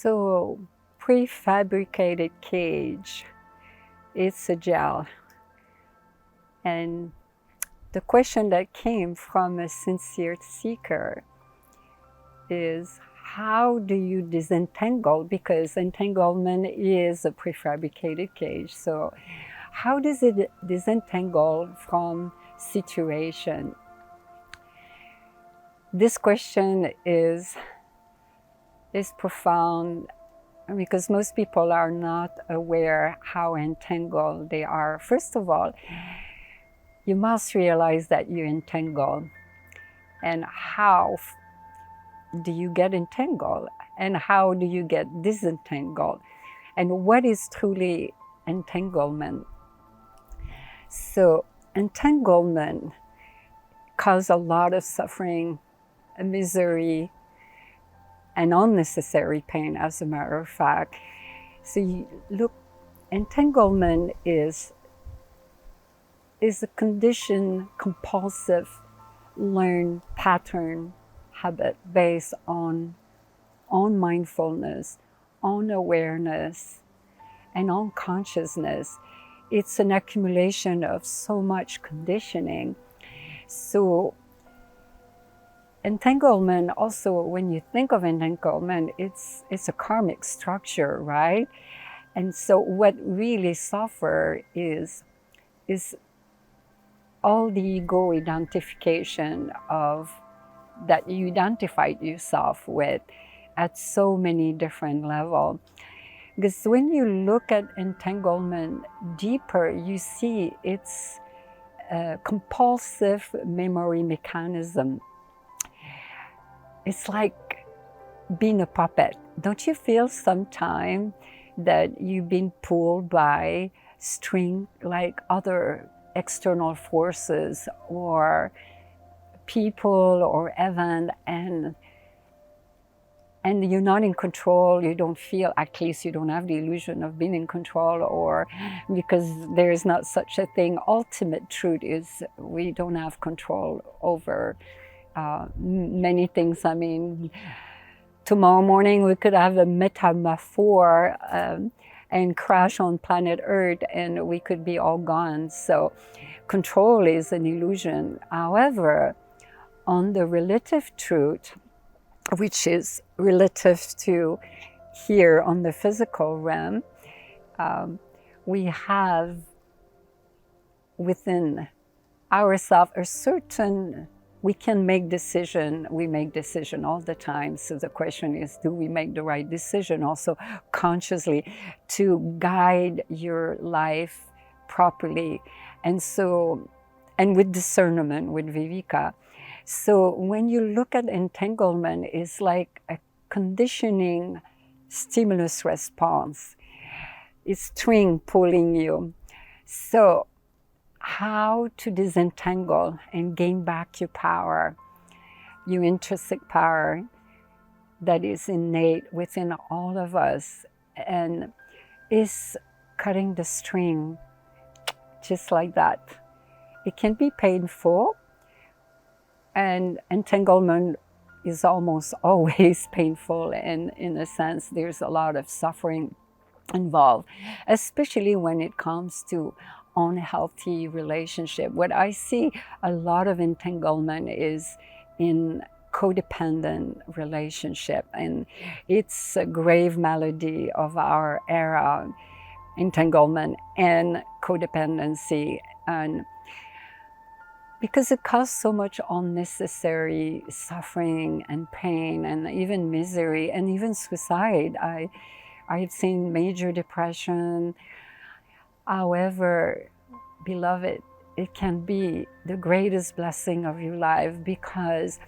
So, prefabricated cage, it's a gel. And the question that came from a sincere seeker is, how do you disentangle? Because entanglement is a prefabricated cage. So how does it disentangle from situation? This question is profound because most people are not aware how entangled they are. First of all, you must realize that you're entangled. And how do you get entangled? And how do you get disentangled? And what is truly entanglement? So entanglement causes a lot of suffering, misery, and unnecessary pain, as a matter of fact. So you look, entanglement is a conditioned, compulsive, learned pattern, habit based on mindfulness, on awareness, and on consciousness. It's an accumulation of so much conditioning. So entanglement also, when you think of entanglement, it's a karmic structure, right? And so what really suffer is all the ego identification of that you identified yourself with at so many different levels. Because when you look at entanglement deeper, you see it's a compulsive memory mechanism. It's like being a puppet. Don't you feel sometimes that you've been pulled by string, like other external forces or people or event, and you're not in control, you don't feel, at least you don't have the illusion of being in control, or because there is not such a thing. Ultimate truth is we don't have control over many things. I mean, tomorrow morning we could have a metamorph and crash on planet Earth and we could be all gone. So control is an illusion. However, on the relative truth, which is relative to here on the physical realm, we have within ourselves a certain, we can make decision, we make decision all the time. So the question is, do we make the right decision also consciously to guide your life properly? And so, and with discernment, with viveka. So when you look at entanglement, it's like a conditioning stimulus response. It's string pulling you. So how to disentangle and gain back your power, your intrinsic power that is innate within all of us, and is cutting the string just like that. It can be painful, and entanglement is almost always painful, and in a sense there's a lot of suffering involved, especially when it comes to unhealthy relationship. What I see a lot of entanglement is in codependent relationship, and it's a grave malady of our era, entanglement and codependency, and because it causes so much unnecessary suffering and pain and even misery and even suicide. I've seen major depression. However, beloved, it can be the greatest blessing of your life, because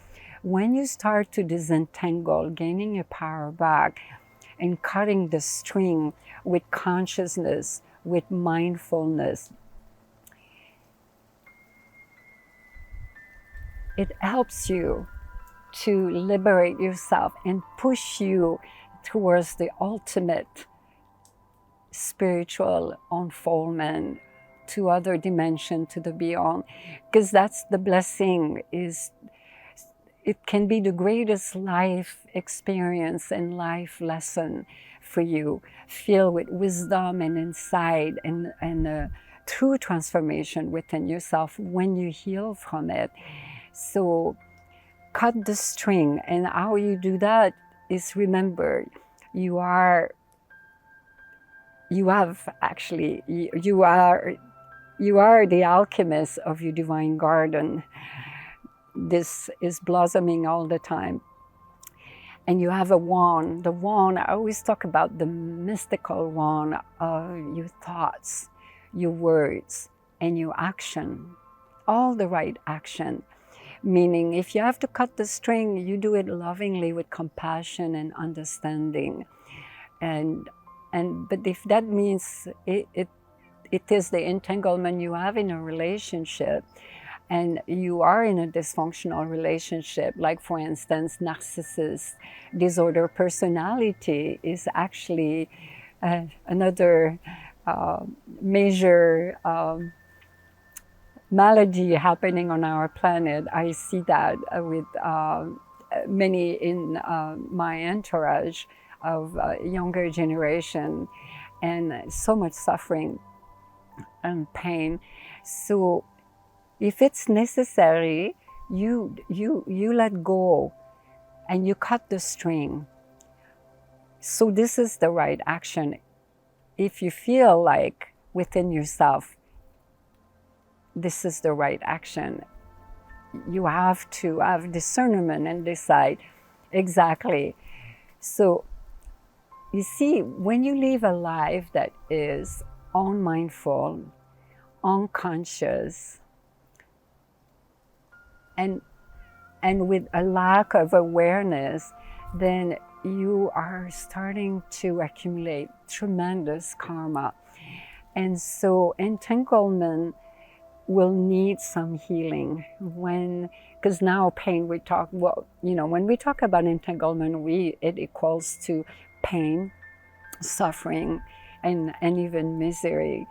when you start to disentangle, gaining your power back and cutting the string with consciousness, with mindfulness, it helps you to liberate yourself and push you towards the ultimate spiritual unfoldment, to other dimension, to the beyond. Because that's the blessing, is it can be the greatest life experience and life lesson for you, filled with wisdom and insight and true transformation within yourself when you heal from it. So cut the string, and how you do that is, remember, you are the alchemist of your divine garden. This is blossoming all the time. And you have a wand. The wand, I always talk about the mystical wand of your thoughts, your words, and your action. All the right action. Meaning, if you have to cut the string, you do it lovingly with compassion and understanding. But if that means it is the entanglement you have in a relationship, and you are in a dysfunctional relationship, like for instance, narcissist disorder personality is actually another major malady happening on our planet. I see that with many in my entourage of younger generation, and so much suffering and pain. So if it's necessary, you let go and you cut the string. So this is the right action. If you feel like within yourself, this is the right action, you have to have discernment and decide exactly. So you see, when you live a life that is unmindful, unconscious, and with a lack of awareness, then you are starting to accumulate tremendous karma. And so entanglement will need some healing because now pain, we talk, well, when we talk about entanglement, it equals to pain, suffering, and even misery.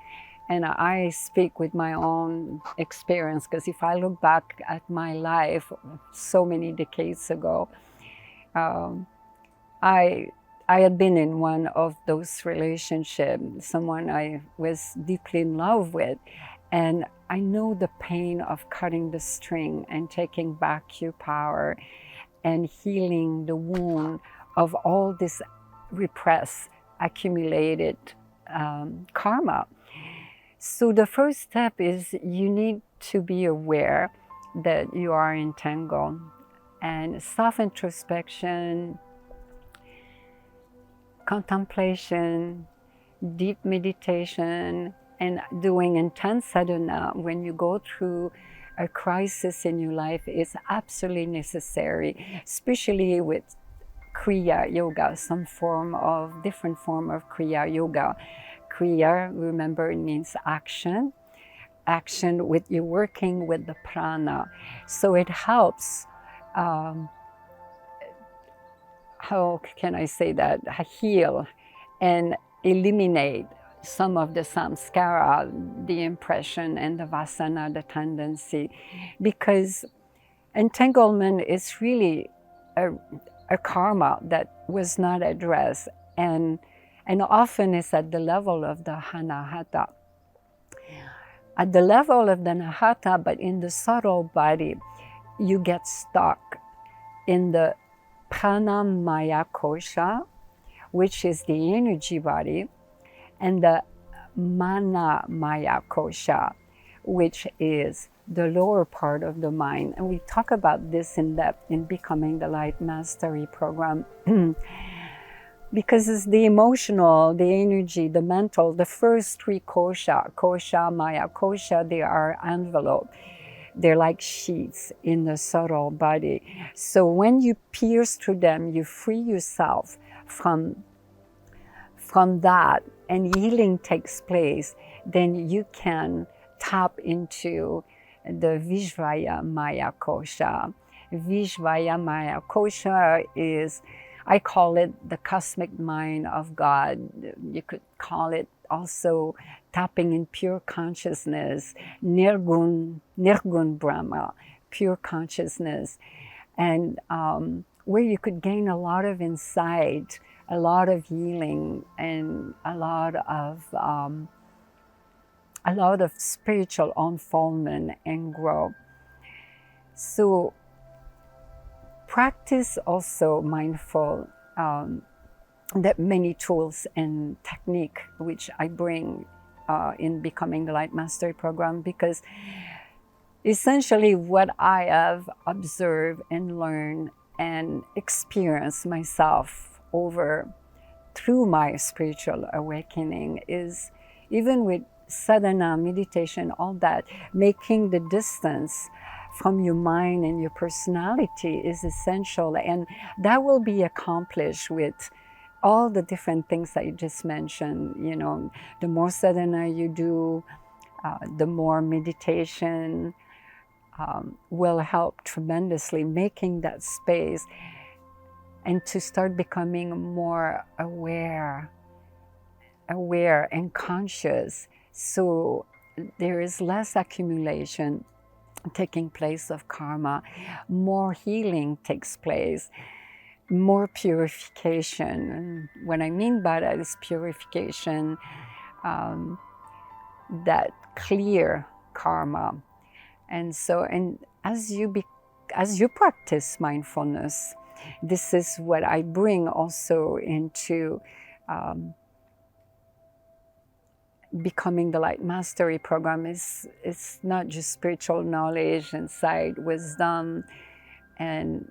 And I speak with my own experience, because if I look back at my life so many decades ago, I had been in one of those relationships, someone I was deeply in love with, and I know the pain of cutting the string and taking back your power and healing the wound of all this repressed, accumulated karma. So the first step is you need to be aware that you are entangled, and self-introspection, contemplation, deep meditation, and doing intense sadhana when you go through a crisis in your life is absolutely necessary, especially with Kriya Yoga, different form of Kriya Yoga. Kriya, remember, it means action. Action with you working with the prana. So it helps, how can I say that, heal and eliminate some of the samskara, the impression and the vasana, the tendency. Because entanglement is really a karma that was not addressed, and often is at the level of the anahata. At the level of the anahata, but in the subtle body, you get stuck in the pranamaya kosha, which is the energy body, and the mana maya kosha, which is the lower part of the mind. And we talk about this in depth in Becoming the Light Mastery program. Because it's the emotional, the energy, the mental, the first three kosha, maya, kosha, they are enveloped. They're like sheets in the subtle body. So when you pierce through them, you free yourself from that, and healing takes place, then you can tap into the Vishvaya Maya Kosha. Vishvaya Maya Kosha is, I call it the cosmic mind of God. You could call it also tapping in pure consciousness, Nirgun Brahma, pure consciousness. and where you could gain a lot of insight, a lot of healing, and a lot of spiritual unfoldment and growth. So practice also mindful, that many tools and technique which I bring in Becoming the Light Mastery program, because essentially what I have observed and learned and experienced myself through my spiritual awakening is, even with sadhana, meditation, all that, making the distance from your mind and your personality is essential. And that will be accomplished with all the different things that you just mentioned. You know, the more sadhana you do, the more meditation will help tremendously, making that space and to start becoming more aware and conscious. So there is less accumulation taking place of karma, more healing takes place, more purification. And what I mean by that is purification that clear karma. And so, and as you practice mindfulness, this is what I bring also into Becoming the Light Mastery program. It's not just spiritual knowledge, insight, wisdom, and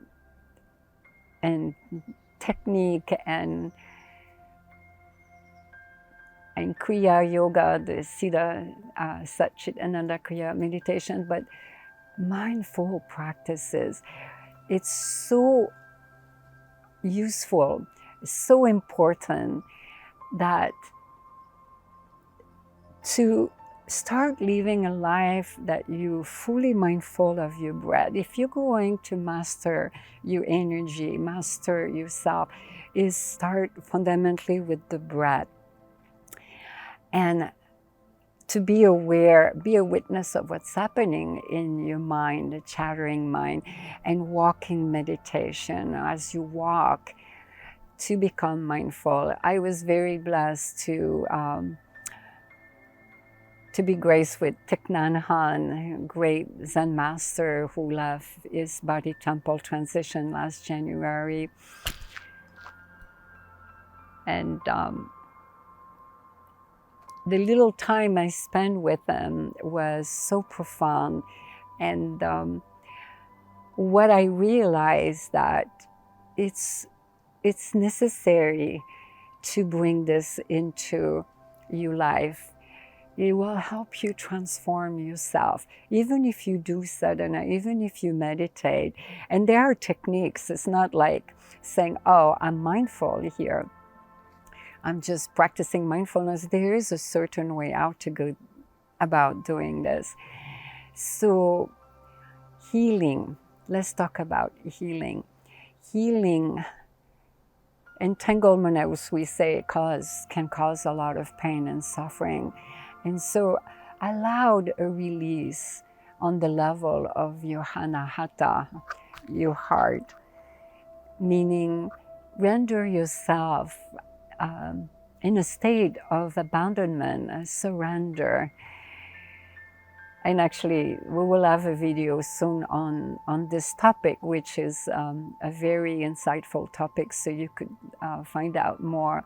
technique and Kriya Yoga, the Siddha Satchit Ananda Kriya meditation, but mindful practices. It's so useful, so important that to start living a life that you're fully mindful of your breath. If you're going to master your energy, master yourself, is start fundamentally with the breath. And to be aware, be a witness of what's happening in your mind, the chattering mind, and walking meditation as you walk to become mindful. I was very blessed to be graced with Thich Nhat Hanh, great Zen master who left his body temple transition last January. And the little time I spent with him was so profound. And what I realized that it's necessary to bring this into your life. It will help you transform yourself, even if you do sadhana, even if you meditate. And there are techniques. It's not like saying, oh, I'm mindful here. I'm just practicing mindfulness. There is a certain way out to go about doing this. So healing, let's talk about healing. Healing, entanglement, as we say, can cause a lot of pain and suffering. And so allowed a release on the level of your anahata, your heart, meaning render yourself in a state of abandonment, surrender. And actually, we will have a video soon on this topic, which is a very insightful topic, so you could find out more.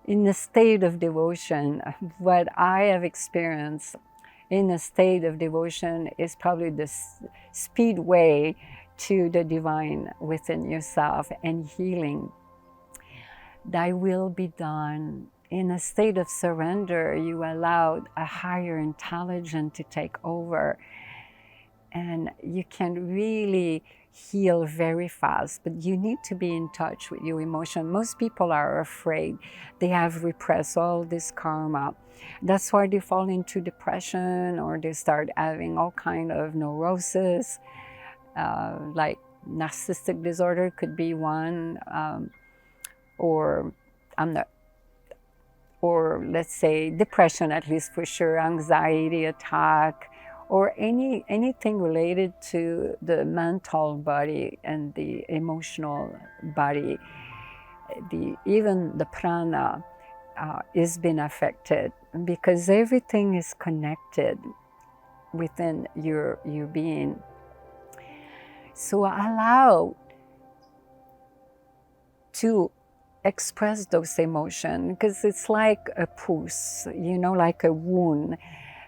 In a state of devotion, what I have experienced in a state of devotion is probably the speedway to the divine within yourself and healing. Thy will be done. In a state of surrender, you allowed a higher intelligence to take over. And you can really heal very fast, but you need to be in touch with your emotion. Most people are afraid. They have repressed all this karma. That's why they fall into depression, or they start having all kind of neurosis, like narcissistic disorder could be one, or let's say depression, at least for sure, anxiety attack, or anything related to the mental body and the emotional body. Even the prana is being affected, because everything is connected within your being. So allow to express those emotions, because it's like a pus, like a wound,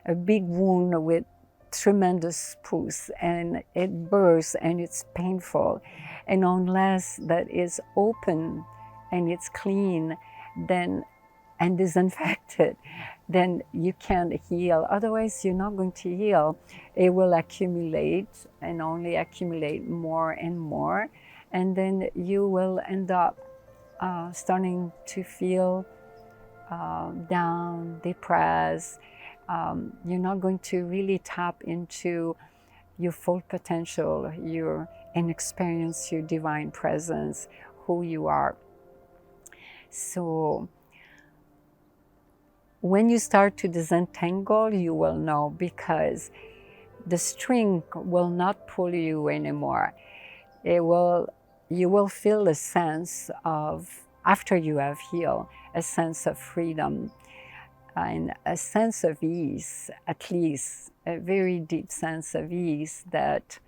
a big wound with tremendous pus, and it bursts and it's painful. And unless that is open and it's clean, then and disinfected, then you can't heal. Otherwise, you're not going to heal. It will accumulate and only accumulate more and more. And then you will end up starting to feel down, depressed. You're not going to really tap into your full potential, and experience your divine presence, who you are. So when you start to disentangle, you will know, because the string will not pull you anymore. You will feel a sense of, after you have healed, a sense of freedom and a sense of ease, at least a very deep sense of ease, that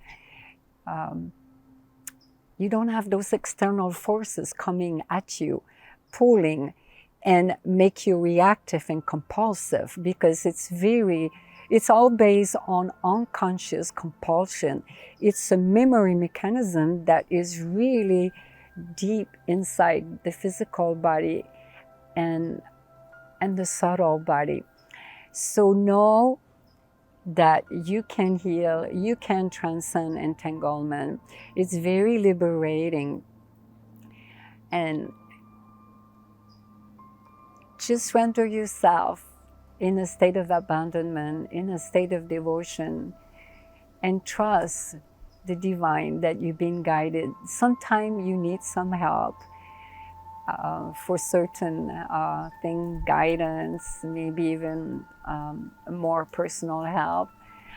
you don't have those external forces coming at you, pulling, and make you reactive and compulsive, because it's all based on unconscious compulsion. It's a memory mechanism that is really deep inside the physical body and the subtle body. So know that you can heal, you can transcend entanglement. It's very liberating. And just surrender yourself in a state of abandonment, in a state of devotion, and trust the divine, that you've been guided. Sometimes you need some help for certain thing, guidance, maybe even more personal help.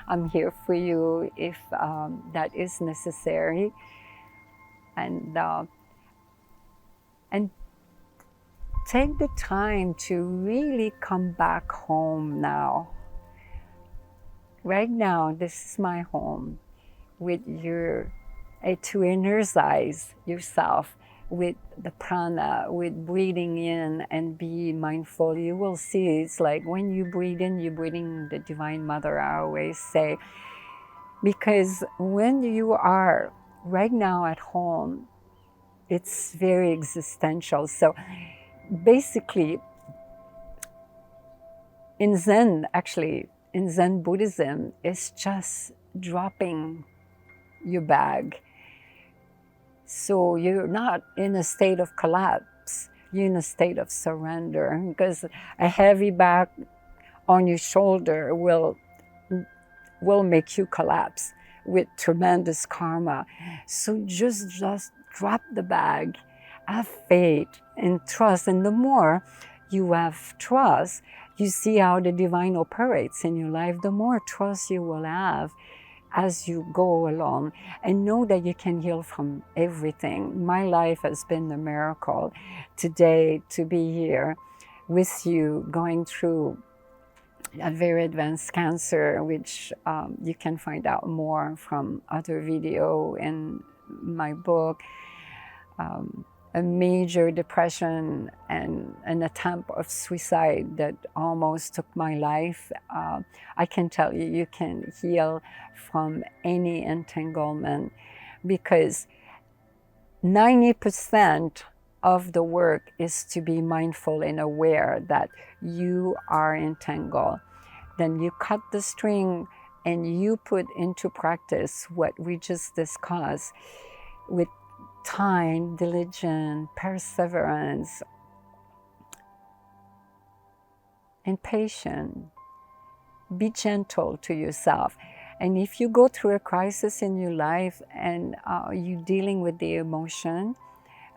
I'm here for you if that is necessary. And take the time to really come back home now. Right now, this is my home, with to energize yourself with the prana, with breathing in and be mindful. You will see it's like when you breathe in, you're breathing the Divine Mother, I always say. Because when you are right now at home, it's very existential. So basically, in Zen Buddhism, it's just dropping your bag. So you're not in a state of collapse, you're in a state of surrender, because a heavy bag on your shoulder will make you collapse with tremendous karma. So just drop the bag, have faith and trust. And the more you have trust, you see how the divine operates in your life, the more trust you will have as you go along, and know that you can heal from everything. My life has been a miracle today to be here with you, going through a very advanced cancer, which you can find out more from other video in my book. A major depression and an attempt of suicide that almost took my life. I can tell you, you can heal from any entanglement, because 90% of the work is to be mindful and aware that you are entangled. Then you cut the string and you put into practice what we just discussed with time, diligence, perseverance, and patience. Be gentle to yourself. And if you go through a crisis in your life and you're dealing with the emotion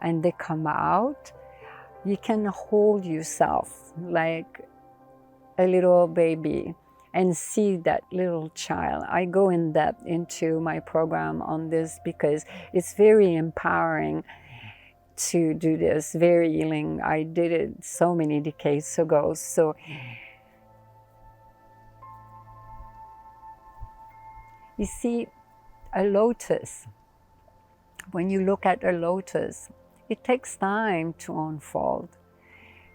and they come out, you can hold yourself like a little baby and see that little child. I go in depth into my program on this because it's very empowering to do this, very healing. I did it so many decades ago. So you see, a lotus, when you look at a lotus, it takes time to unfold.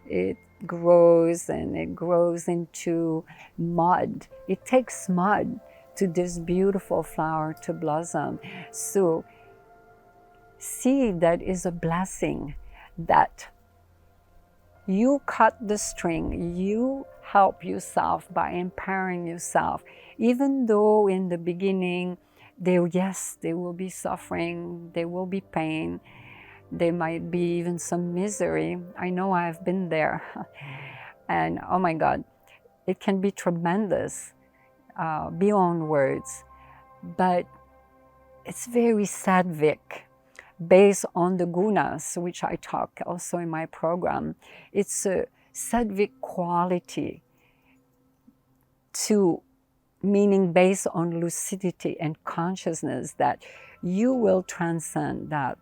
It grows and it grows into mud. It takes mud to this beautiful flower to blossom. So see, that is a blessing that you cut the string, you help yourself by empowering yourself. Even though in the beginning, there will be suffering, there will be pain, there might be even some misery. I know I've been there. And oh my God, it can be tremendous, beyond words. But it's very sattvic, based on the gunas, which I talk also in my program. It's a sattvic quality, meaning based on lucidity and consciousness, that you will transcend that.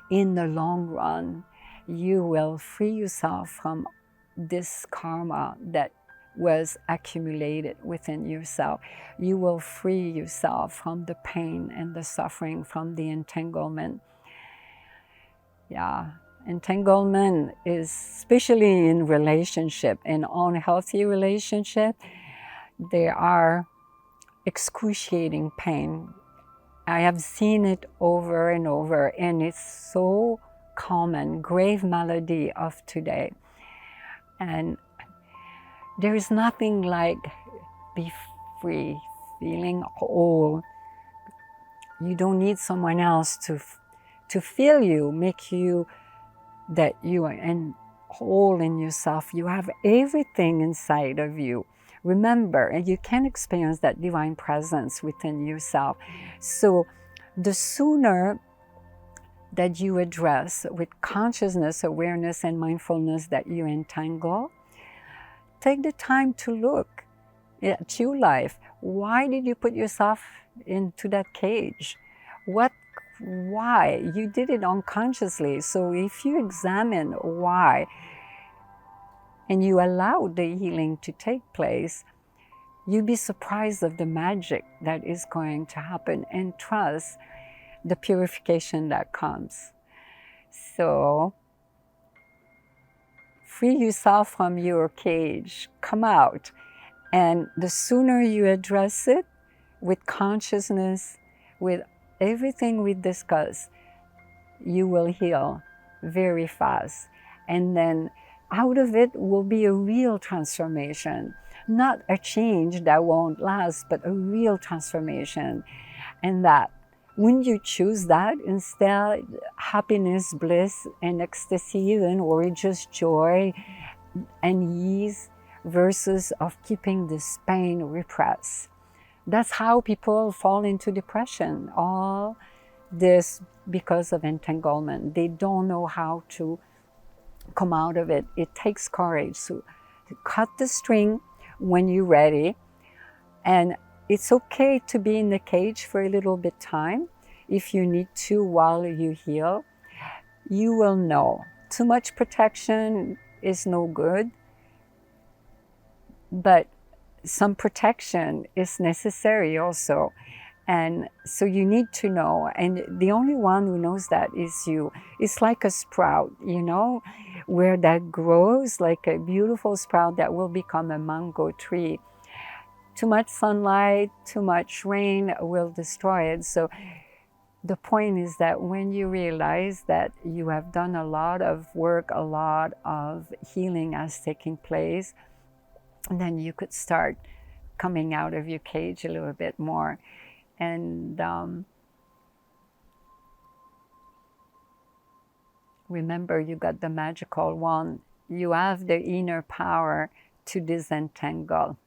In the long run, you will free yourself from this karma that was accumulated within yourself. You will free yourself from the pain and the suffering, from the entanglement. Yeah, entanglement is, especially in relationship, in unhealthy relationship, there are excruciating pain. I have seen it over and over, and it's so common, grave malady of today. And there is nothing like be free, feeling whole. You don't need someone else to feel you, make you that you are and whole in yourself. You have everything inside of you. Remember, and you can experience that divine presence within yourself. So the sooner that you address with consciousness, awareness, and mindfulness that you entangle, take the time to look at your life. Why did you put yourself into that cage? Why? You did it unconsciously. So if you examine why, and you allow the healing to take place, you'll be surprised of the magic that is going to happen, and trust the purification that comes. So free yourself from your cage, come out. And the sooner you address it with consciousness, with everything we discuss, you will heal very fast. And then out of it will be a real transformation, not a change that won't last, but a real transformation. And that when you choose that instead, happiness, bliss, and ecstasy even, or just joy and ease, versus of keeping this pain repressed. That's how people fall into depression. All this because of entanglement. They don't know how to come out of it. It takes courage to cut the string when you're ready. And it's okay to be in the cage for a little bit time if you need to while you heal. You will know. Too much protection is no good, but some protection is necessary also. And so you need to know, and the only one who knows that is you. It's like a sprout, you know, where that grows like a beautiful sprout that will become a mango tree. Too much sunlight, too much rain will destroy it. So the point is that when you realize that you have done a lot of work, a lot of healing has taken place, then you could start coming out of your cage a little bit more. And remember, you got the magical wand. You have the inner power to disentangle.